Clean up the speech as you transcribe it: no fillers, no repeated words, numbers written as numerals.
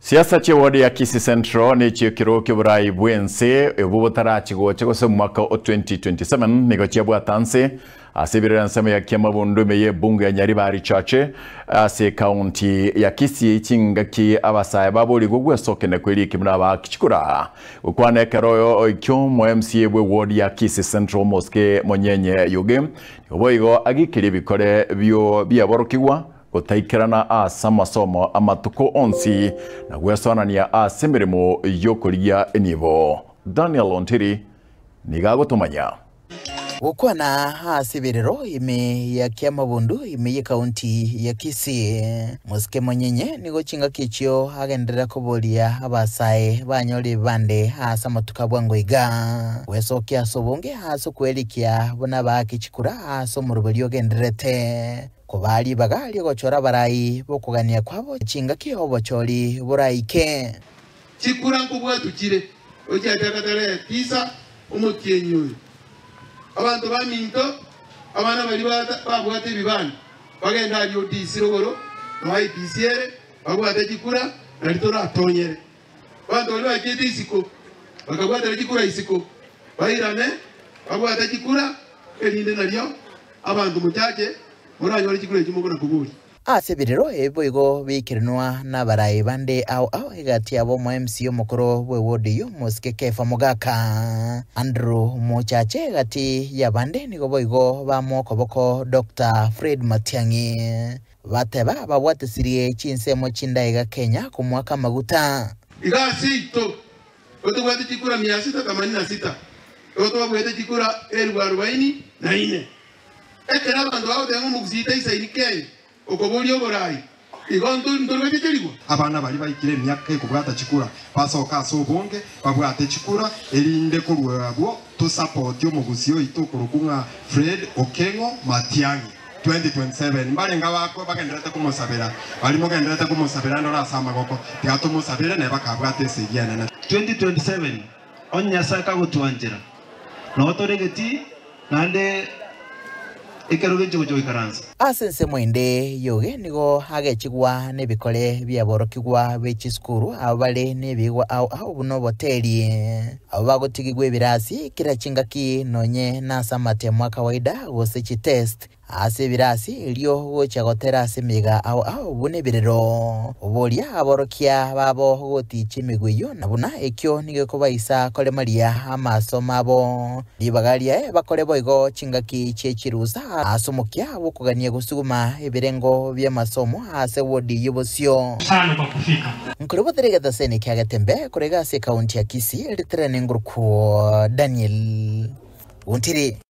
Siasa cha wadi ya Kisii Central ni chikiro kiburai bwense ebubutara chigoche kose mwaka 2027 nigo chiabwa tanse asibira nsema ya Kiamabondo meye bunge ya Nyaribari chache ase county ya Kisii chingaki abasaye baboli gugwe soke na kweli kimnaba kichikura ukwane karoyo oikyo MCA bwe wadi ya Kisii Central Mosque monyenye yuge oboigo agikiri bikore byo byaborokigwa gutaikirana asa masomo amatuko onsi na gwesonania ase mirimo yokuria enivo. Daniel Ontiri nigagutumanya Gukwana asibiriro ime ya Kiamabondo ime ya county ya Kisii Mosque monyenye nigo chinga kichio agendera kubolia abasaye banyoli bande asa matuka bwangoiga wesokia sobonge haso kwelikia bona bakichikura haso murubelio genderete kubali bagali gochora barayi bokugania kwabo chinga kihobo choli buraike chikura nkubwa tukire oje atakatare tisa umutienyo abantu baminto abana bali babwate bibana bagenda ali odisi rogoro no IPCR babwate chikura nalitora atonyere abantu bali bakete isiko bakabwate chikura isiko bayirane babwate chikura elinde nalyo abantu muchache muranyora chikura chimugona kuguri asibiriro eboigo bikirinwa na barayi bande au egati abo MCA mukoro bwe wodi yo Mosque Kefa Mugaka Andrew Muchache gati ya bande nigo boigo bamokoboko Dr. Fred Matiangi bateba babwatisirie chinsemo chindaiga Kenya ku mwaka maguta igasito otobwate chikura 686 otobwate chikura 1044 ekera abantu bawo tengo mugusita isainike okobulyo borai igonto ndorwete chirigo abana bali bayikire myaka ekubwata chikura basoka sobonge babwate chikura elinde kurwabo to support yo mugusio itukurukunga Fred Okengo Matiangi 2027 mbarenga bako bagenderete kumusabira bali mugenderete kumusabira ndora sama goko tigato musabira ne bakabwate sigiyana na 2027 onya saka gutwanjira no toregeti nande asense mwende yoge nigo hagechigwa nebikole byaborokigwa bechiskuru abale nebigwa au buno boteli abagotigigwe birasi kira chingaki nonye nasa matemo kawaida gose chi test ase birasi ilio gochagotera asemiga au bune birero obolia aborokia babo gotiche migwiyo nabuna ekyo nigeko baisa kole maria amaso mabo libagalia bakole boigo chingaki chechiruza asomokia bokugania gusuguma ebirengo bya masomo ase wodi yobosio sana kwa kufika nkuribo terega sene kyagatembe kurega ase county ya Kisii litrene nguruko Daniel Ontiri.